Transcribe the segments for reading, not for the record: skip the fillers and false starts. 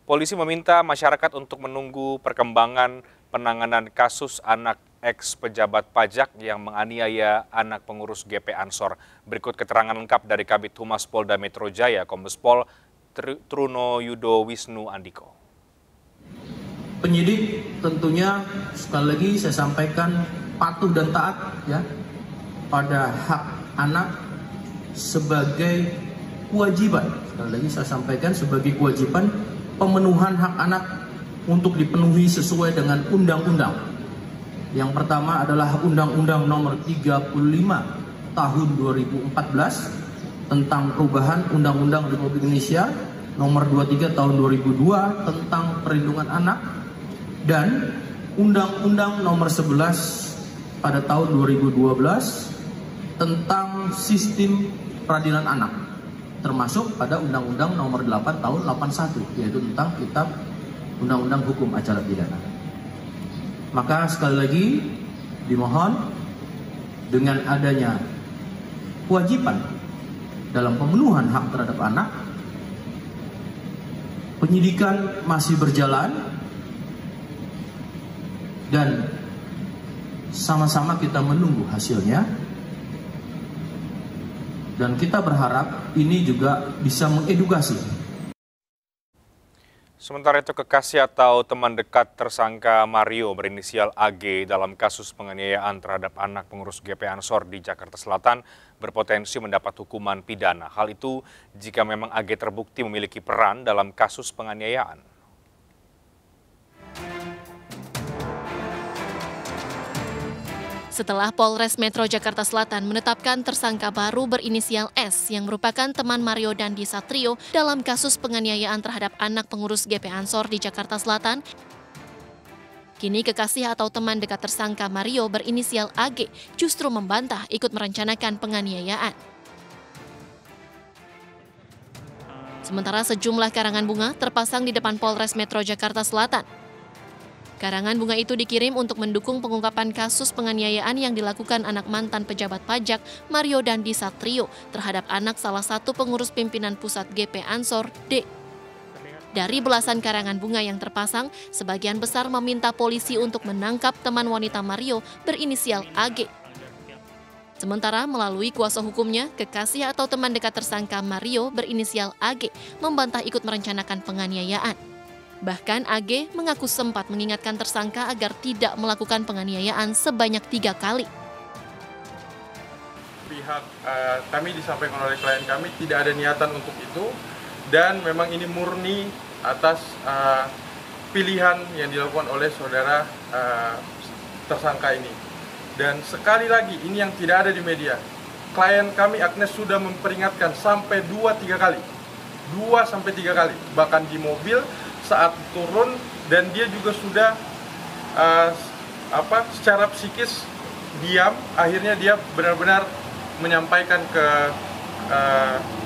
Polisi meminta masyarakat untuk menunggu perkembangan penanganan kasus anak ex-pejabat pajak yang menganiaya anak pengurus GP Ansor. Berikut keterangan lengkap dari Kabid Humas Polda Metro Jaya, Kombes Pol Truno Yudo Wisnu Andiko. Penyidik tentunya sekali lagi saya sampaikan patuh dan taat ya pada hak anak sebagai kewajiban. Sekali lagi saya sampaikan sebagai kewajiban pemenuhan hak anak untuk dipenuhi sesuai dengan undang-undang. Yang pertama adalah Undang-Undang Nomor 35 Tahun 2014 tentang perubahan Undang-Undang Republik Indonesia Nomor 23 Tahun 2002 tentang perlindungan anak dan Undang-Undang Nomor 11 pada tahun 2012 tentang sistem peradilan anak, termasuk pada Undang-Undang Nomor 8 Tahun 81, yaitu tentang Kitab Undang-Undang Hukum Acara Pidana. Maka sekali lagi dimohon dengan adanya kewajiban dalam pemenuhan hak terhadap anak, penyidikan masih berjalan dan sama-sama kita menunggu hasilnya. Dan kita berharap ini juga bisa mengedukasi. Sementara itu, kekasih atau teman dekat tersangka Mario berinisial AG dalam kasus penganiayaan terhadap anak pengurus GP Ansor di Jakarta Selatan berpotensi mendapat hukuman pidana. Hal itu jika memang AG terbukti memiliki peran dalam kasus penganiayaan. Setelah Polres Metro Jakarta Selatan menetapkan tersangka baru berinisial S yang merupakan teman Mario Dandi Satrio dalam kasus penganiayaan terhadap anak pengurus GP Ansor di Jakarta Selatan, kini kekasih atau teman dekat tersangka Mario berinisial AG justru membantah ikut merencanakan penganiayaan. Sementara sejumlah karangan bunga terpasang di depan Polres Metro Jakarta Selatan. Karangan bunga itu dikirim untuk mendukung pengungkapan kasus penganiayaan yang dilakukan anak mantan pejabat pajak Mario Dandi Satrio terhadap anak salah satu pengurus pimpinan pusat GP Ansor, D. Dari belasan karangan bunga yang terpasang, sebagian besar meminta polisi untuk menangkap teman wanita Mario berinisial AG. Sementara melalui kuasa hukumnya, kekasih atau teman dekat tersangka Mario berinisial AG membantah ikut merencanakan penganiayaan. Bahkan AG mengaku sempat mengingatkan tersangka agar tidak melakukan penganiayaan sebanyak 3 kali. Pihak kami disampaikan oleh klien kami tidak ada niatan untuk itu dan memang ini murni atas pilihan yang dilakukan oleh saudara tersangka ini. Dan sekali lagi ini yang tidak ada di media. Klien kami Agnes sudah memperingatkan sampai 2-3 kali. 2-3 kali bahkan di mobil saat turun, dan dia juga sudah secara psikis diam. Akhirnya dia benar-benar menyampaikan ke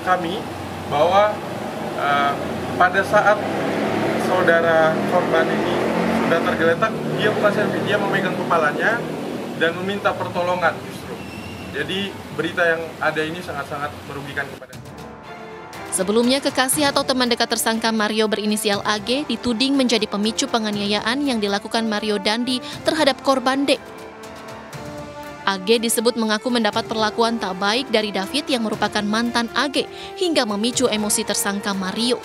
kami bahwa pada saat saudara korban ini sudah tergeletak, dia bukan selfie, dia memegang kepalanya dan meminta pertolongan justru. Jadi berita yang ada ini sangat-sangat merugikan kepada. Sebelumnya, kekasih atau teman dekat tersangka Mario berinisial AG dituding menjadi pemicu penganiayaan yang dilakukan Mario Dandi terhadap korban D. AG disebut mengaku mendapat perlakuan tak baik dari David yang merupakan mantan AG hingga memicu emosi tersangka Mario.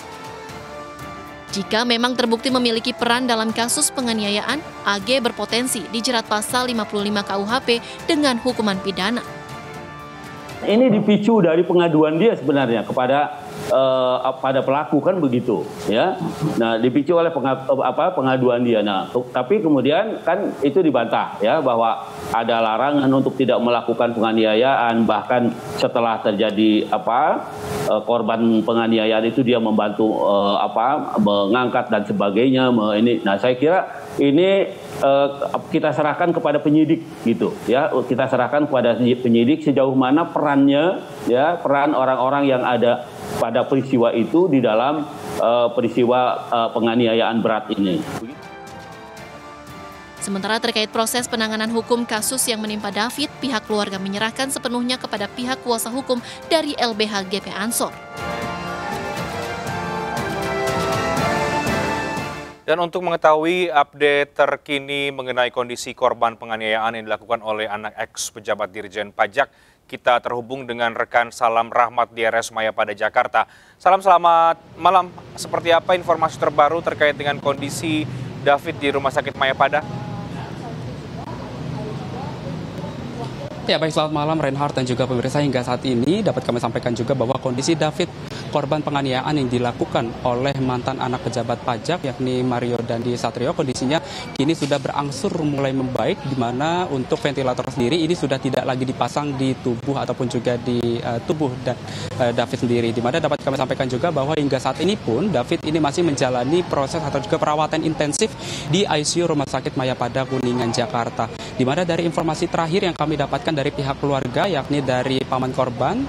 Jika memang terbukti memiliki peran dalam kasus penganiayaan, AG berpotensi dijerat pasal 55 KUHP dengan hukuman pidana. Ini dipicu dari pengaduan dia sebenarnya kepada pada pelaku, kan begitu ya. Nah, dipicu oleh pengaduan dia. Nah, tapi kemudian kan itu dibantah ya, bahwa ada larangan untuk tidak melakukan penganiayaan, bahkan setelah terjadi korban penganiayaan itu dia membantu mengangkat dan sebagainya. Nah, saya kira ini kita serahkan kepada penyidik gitu ya. Kita serahkan kepada penyidik sejauh mana perannya ya, peran orang-orang yang ada pada peristiwa itu di dalam peristiwa penganiayaan berat ini. Sementara terkait proses penanganan hukum kasus yang menimpa David, pihak keluarga menyerahkan sepenuhnya kepada pihak kuasa hukum dari LBH GP Ansor. Dan untuk mengetahui update terkini mengenai kondisi korban penganiayaan yang dilakukan oleh anak ex pejabat Dirjen Pajak, kita terhubung dengan rekan Salam Rahmat di RS Mayapada, Jakarta. Salam, selamat malam. Seperti apa informasi terbaru terkait dengan kondisi David di Rumah Sakit Mayapada? Ya, baik, selamat malam Reinhardt dan juga pemirsa. Hingga saat ini dapat kami sampaikan juga bahwa kondisi David, korban penganiayaan yang dilakukan oleh mantan anak pejabat pajak yakni Mario Dandi Satrio, kondisinya kini sudah berangsur mulai membaik, di mana untuk ventilator sendiri ini sudah tidak lagi dipasang di tubuh ataupun juga di tubuh David sendiri, di mana dapat kami sampaikan juga bahwa hingga saat ini pun David ini masih menjalani proses atau juga perawatan intensif di ICU Rumah Sakit Mayapada Kuningan, Jakarta, di mana dari informasi terakhir yang kami dapatkan dari pihak keluarga yakni dari paman korban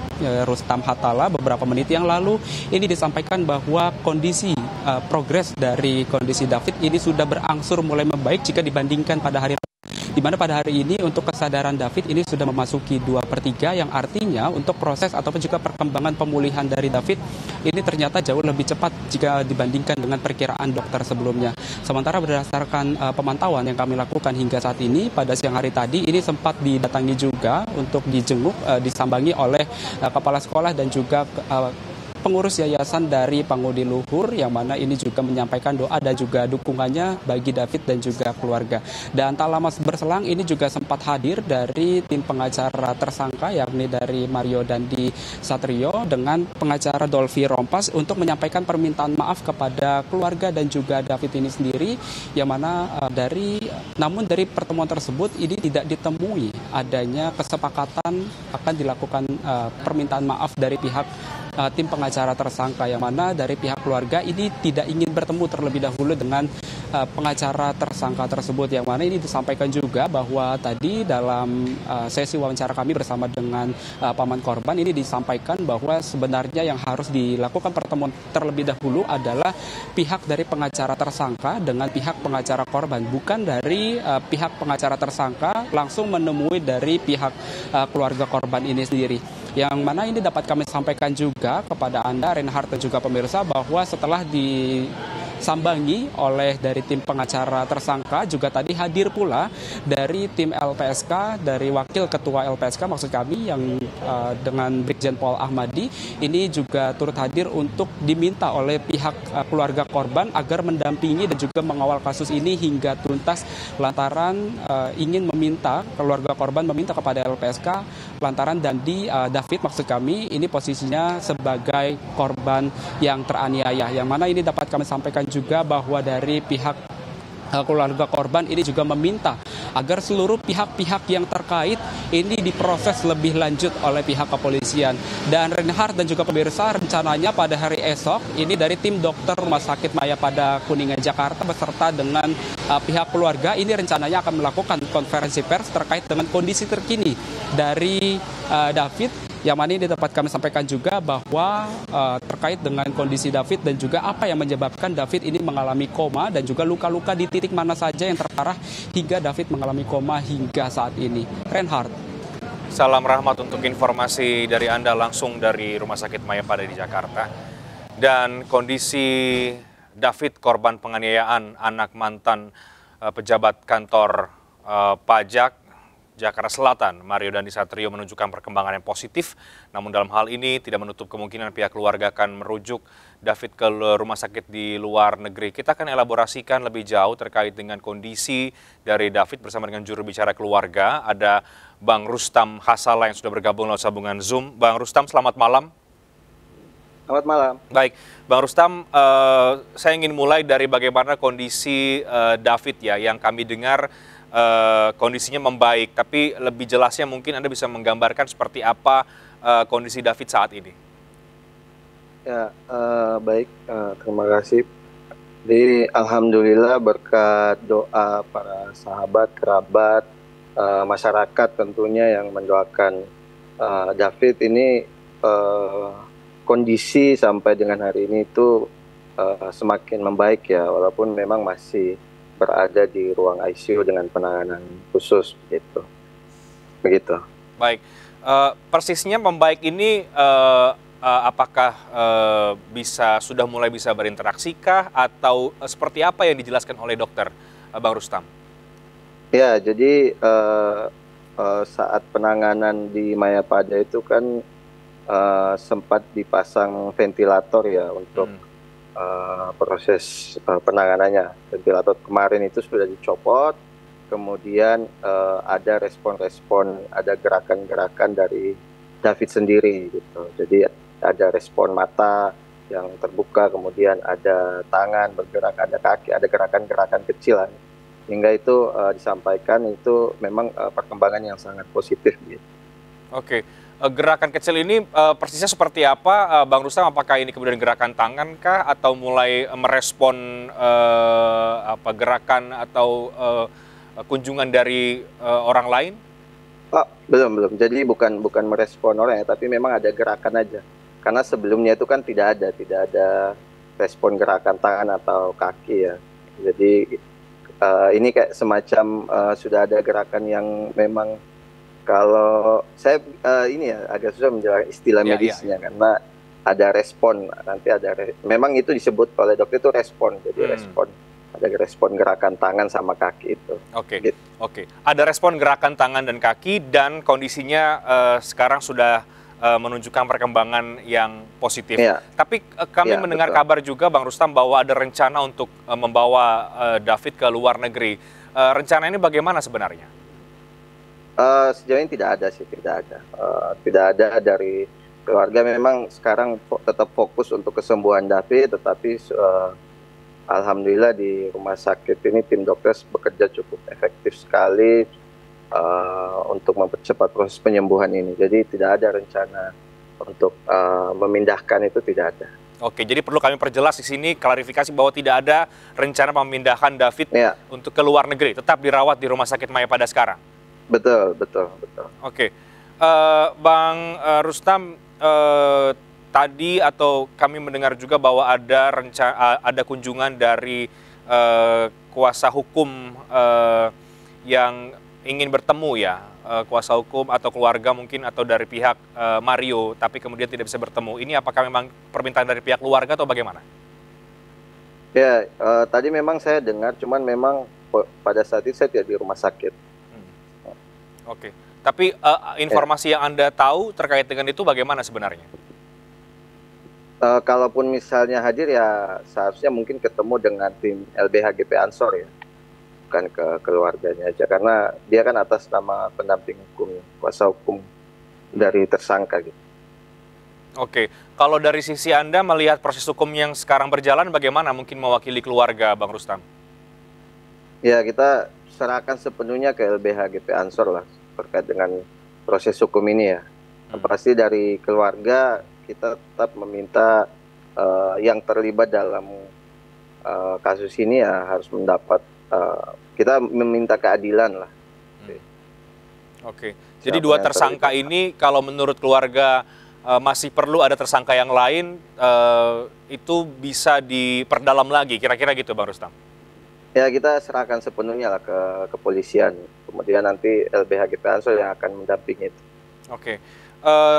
Rustam Hatala beberapa menit yang lalu, ini disampaikan bahwa kondisi progres dari kondisi David ini sudah berangsur mulai membaik jika dibandingkan pada hari, di mana pada hari ini untuk kesadaran David ini sudah memasuki 2/3, yang artinya untuk proses ataupun juga perkembangan pemulihan dari David ini ternyata jauh lebih cepat jika dibandingkan dengan perkiraan dokter sebelumnya. Sementara berdasarkan pemantauan yang kami lakukan hingga saat ini, pada siang hari tadi ini sempat didatangi juga untuk dijenguk, disambangi oleh kepala sekolah dan juga pengurus yayasan dari Pangudi Luhur, yang mana ini juga menyampaikan doa dan juga dukungannya bagi David dan juga keluarga. Dan tak lama berselang ini juga sempat hadir dari tim pengacara tersangka yakni dari Mario Dandi Satrio dengan pengacara Dolvi Rompas untuk menyampaikan permintaan maaf kepada keluarga dan juga David ini sendiri, yang mana namun dari pertemuan tersebut ini tidak ditemui adanya kesepakatan akan dilakukan permintaan maaf dari pihak tim pengacara tersangka, yang mana dari pihak keluarga ini tidak ingin bertemu terlebih dahulu dengan pengacara tersangka tersebut, yang mana ini disampaikan juga bahwa tadi dalam sesi wawancara kami bersama dengan paman korban ini disampaikan bahwa sebenarnya yang harus dilakukan pertemuan terlebih dahulu adalah pihak dari pengacara tersangka dengan pihak pengacara korban, bukan dari pihak pengacara tersangka langsung menemui dari pihak keluarga korban ini sendiri. Yang mana ini dapat kami sampaikan juga kepada Anda, Reinhardt dan juga pemirsa, bahwa setelah disambangi oleh dari tim pengacara tersangka, juga tadi hadir pula dari tim LPSK, dari wakil ketua LPSK maksud kami, yang dengan Brigjen Paul Ahmadi, ini juga turut hadir untuk diminta oleh pihak keluarga korban agar mendampingi dan juga mengawal kasus ini hingga tuntas, lantaran ingin meminta, keluarga korban meminta kepada LPSK lantaran David maksud kami ini posisinya sebagai korban yang teraniaya, yang mana ini dapat kami sampaikan juga bahwa dari pihak keluarga korban ini juga meminta agar seluruh pihak-pihak yang terkait ini diproses lebih lanjut oleh pihak kepolisian. Dan Reinhardt dan juga pemirsa, rencananya pada hari esok ini dari tim dokter Rumah Sakit Mayapada Kuningan, Jakarta beserta dengan pihak keluarga ini rencananya akan melakukan konferensi pers terkait dengan kondisi terkini dari David, yang mana ini dapat kami sampaikan juga bahwa terkait dengan kondisi David dan juga apa yang menyebabkan David ini mengalami koma dan juga luka-luka di titik mana saja yang terparah hingga David mengalami koma hingga saat ini. Reinhardt. Salam Rahmat untuk informasi dari Anda langsung dari Rumah Sakit Mayapada di Jakarta. Dan kondisi David, korban penganiayaan anak mantan pejabat kantor pajak Jakarta Selatan, Mario Dandi Satrio, menunjukkan perkembangan yang positif. Namun dalam hal ini tidak menutup kemungkinan pihak keluarga akan merujuk David ke rumah sakit di luar negeri. Kita akan elaborasikan lebih jauh terkait dengan kondisi dari David bersama dengan juru bicara keluarga. Ada Bang Rustam Hasala yang sudah bergabung lewat sambungan Zoom. Bang Rustam, selamat malam. Selamat malam. Baik, Bang Rustam, saya ingin mulai dari bagaimana kondisi David ya, yang kami dengar kondisinya membaik, tapi lebih jelasnya mungkin Anda bisa menggambarkan seperti apa kondisi David saat ini. Ya, baik, terima kasih. Jadi alhamdulillah berkat doa para sahabat, kerabat, masyarakat tentunya yang mendoakan David ini, kondisi sampai dengan hari ini itu semakin membaik ya, walaupun memang masih berada di ruang ICU dengan penanganan khusus begitu. Baik, persisnya membaik ini apakah sudah mulai bisa berinteraksi kah atau seperti apa yang dijelaskan oleh dokter, Bang Rustam? Ya, jadi saat penanganan di Mayapada itu kan sempat dipasang ventilator ya untuk proses penanganannya. Ventilator kemarin itu sudah dicopot, kemudian ada respon-respon, ada gerakan-gerakan dari David sendiri gitu. Jadi ada respon mata yang terbuka, kemudian ada tangan bergerak, ada kaki, ada gerakan-gerakan kecil. Hingga itu disampaikan itu memang perkembangan yang sangat positif gitu. Oke, gerakan kecil ini persisnya seperti apa, Bang Rustam? Apakah ini kemudian gerakan tangan kah atau mulai merespon gerakan atau kunjungan dari orang lain? Oh, belum. Jadi bukan merespon orang ya, tapi memang ada gerakan aja. Karena sebelumnya itu kan tidak ada respon gerakan tangan atau kaki ya. Jadi ini kayak semacam sudah ada gerakan yang memang kalau saya ini ya agak susah menjelaskan istilah medisnya karena ada respon, nanti memang itu disebut oleh dokter itu respon. Jadi respon, ada respon gerakan tangan sama kaki itu. Oke. Gitu. Oke. Ada respon gerakan tangan dan kaki dan kondisinya sekarang sudah menunjukkan perkembangan yang positif. Ya. Tapi kami mendengar kabar juga, Bang Rustam, bahwa ada rencana untuk membawa David ke luar negeri. Rencana ini bagaimana sebenarnya? Sejauh ini tidak ada sih, tidak ada dari keluarga. Memang sekarang tetap fokus untuk kesembuhan David, tetapi alhamdulillah di rumah sakit ini tim dokter bekerja cukup efektif sekali untuk mempercepat proses penyembuhan ini. Jadi tidak ada rencana untuk memindahkan, itu tidak ada. Oke, jadi perlu kami perjelas di sini, klarifikasi bahwa tidak ada rencana memindahkan David untuk ke luar negeri, tetap dirawat di Rumah Sakit Mayapada sekarang. Betul. Oke, Bang Rustam, tadi atau kami mendengar juga bahwa ada kunjungan dari kuasa hukum yang ingin bertemu ya, kuasa hukum atau keluarga mungkin atau dari pihak Mario, tapi kemudian tidak bisa bertemu. Ini apakah memang permintaan dari pihak keluarga atau bagaimana? Ya, tadi memang saya dengar, cuman memang pada saat itu saya tidak di rumah sakit. Oke, tapi informasi yang Anda tahu terkait dengan itu bagaimana sebenarnya? Kalaupun misalnya hadir ya seharusnya mungkin ketemu dengan tim LBH-GP Ansor ya, bukan ke keluarganya aja, karena dia kan atas nama pendamping hukum, kuasa hukum dari tersangka gitu. Oke, kalau dari sisi Anda melihat proses hukum yang sekarang berjalan bagaimana, mungkin mewakili keluarga, Bang Rustam? Ya, kita serahkan sepenuhnya ke LBH-GP Ansor lah terkait dengan proses hukum ini ya. Pasti dari keluarga kita tetap meminta yang terlibat dalam kasus ini ya harus mendapat, kita meminta keadilan lah. Oke, jadi dua tersangka ini kalau menurut keluarga masih perlu ada tersangka yang lain, itu bisa diperdalam lagi, kira-kira gitu, Bang Rustam? Ya, kita serahkan sepenuhnya lah ke kepolisian. Kemudian nanti LBH-GP Ansor yang akan mendampingi itu. Oke.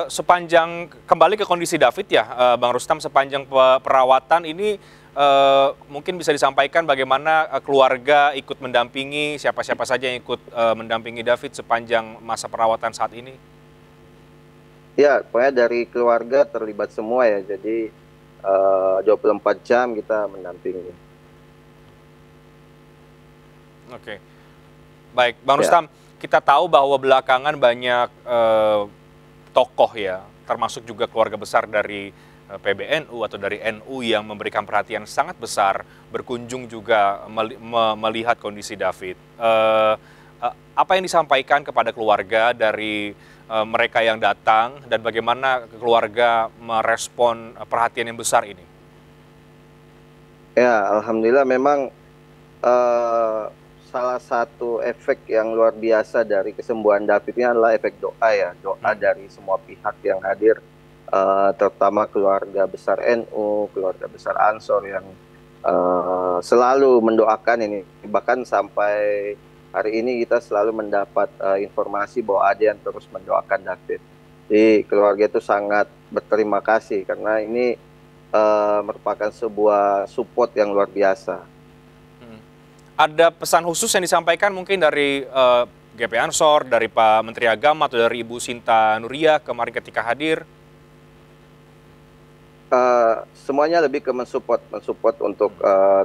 Sepanjang kembali ke kondisi David ya, Bang Rustam, sepanjang perawatan ini mungkin bisa disampaikan bagaimana keluarga ikut mendampingi, siapa-siapa saja yang ikut mendampingi David sepanjang masa perawatan saat ini? Ya, pokoknya dari keluarga terlibat semua ya. Jadi 24 jam kita mendampingi. Oke, baik, Bang Rustam, kita tahu bahwa belakangan banyak tokoh ya, termasuk juga keluarga besar dari PBNU atau dari NU yang memberikan perhatian sangat besar, berkunjung juga melihat kondisi David. Apa yang disampaikan kepada keluarga dari mereka yang datang dan bagaimana keluarga merespon perhatian yang besar ini? Ya, alhamdulillah memang salah satu efek yang luar biasa dari kesembuhan David ini adalah efek doa ya, doa dari semua pihak yang hadir, terutama keluarga besar NU, keluarga besar Ansor yang selalu mendoakan ini. Bahkan sampai hari ini kita selalu mendapat informasi bahwa ada yang terus mendoakan David. Jadi keluarga itu sangat berterima kasih karena ini merupakan sebuah support yang luar biasa. Ada pesan khusus yang disampaikan mungkin dari GP Ansor, dari Pak Menteri Agama atau dari Ibu Sinta Nuria kemarin ketika hadir? Semuanya lebih ke mensupport untuk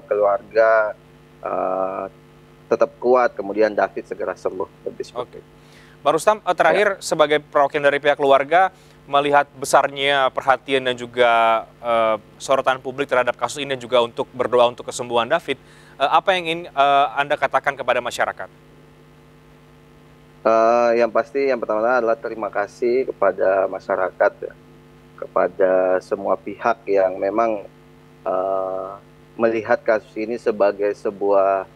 keluarga tetap kuat, kemudian David segera sembuh. Oke. Bang Rustam, terakhir sebagai perwakilan dari pihak keluarga, melihat besarnya perhatian dan juga sorotan publik terhadap kasus ini dan juga untuk berdoa untuk kesembuhan David, apa yang ingin Anda katakan kepada masyarakat? Yang pasti yang pertama adalah terima kasih kepada masyarakat, ya, kepada semua pihak yang memang melihat kasus ini sebagai sebuah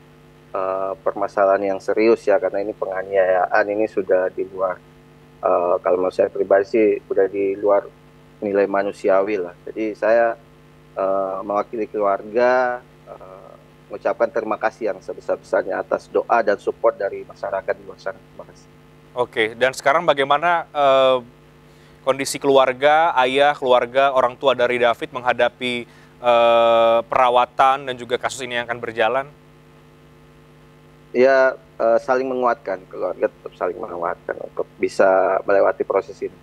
permasalahan yang serius, ya, karena ini penganiayaan, ini sudah di luar, kalau menurut saya pribadi sih sudah di luar nilai manusiawi lah. Jadi saya mewakili keluarga mengucapkan terima kasih yang sebesar-besarnya atas doa dan support dari masyarakat di luar sana. Terima kasih. Oke, dan sekarang bagaimana kondisi keluarga, ayah, keluarga, orang tua dari David menghadapi perawatan dan juga kasus ini yang akan berjalan? Ya, saling menguatkan, keluarga tetap saling menguatkan untuk bisa melewati proses ini.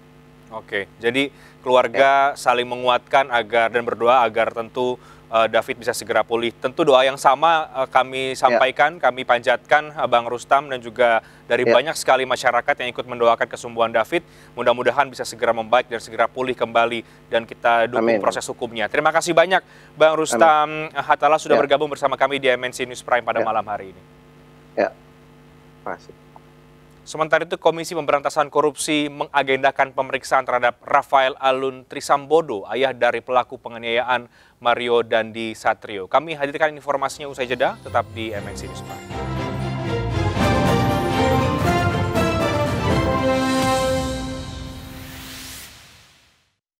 Oke, jadi keluarga saling menguatkan agar dan berdoa agar tentu David bisa segera pulih. Tentu doa yang sama kami sampaikan, kami panjatkan Bang Rustam dan juga dari banyak sekali masyarakat yang ikut mendoakan kesembuhan David. Mudah-mudahan bisa segera membaik dan segera pulih kembali dan kita dukung proses hukumnya. Terima kasih banyak Bang Rustam Hatala sudah bergabung bersama kami di MNC News Prime pada malam hari ini. Ya, terima kasih. Sementara itu, Komisi Pemberantasan Korupsi mengagendakan pemeriksaan terhadap Rafael Alun Trisambodo, ayah dari pelaku penganiayaan Mario Dandi Satrio. Kami hadirkan informasinya usai jeda, tetap di MNC News Prime.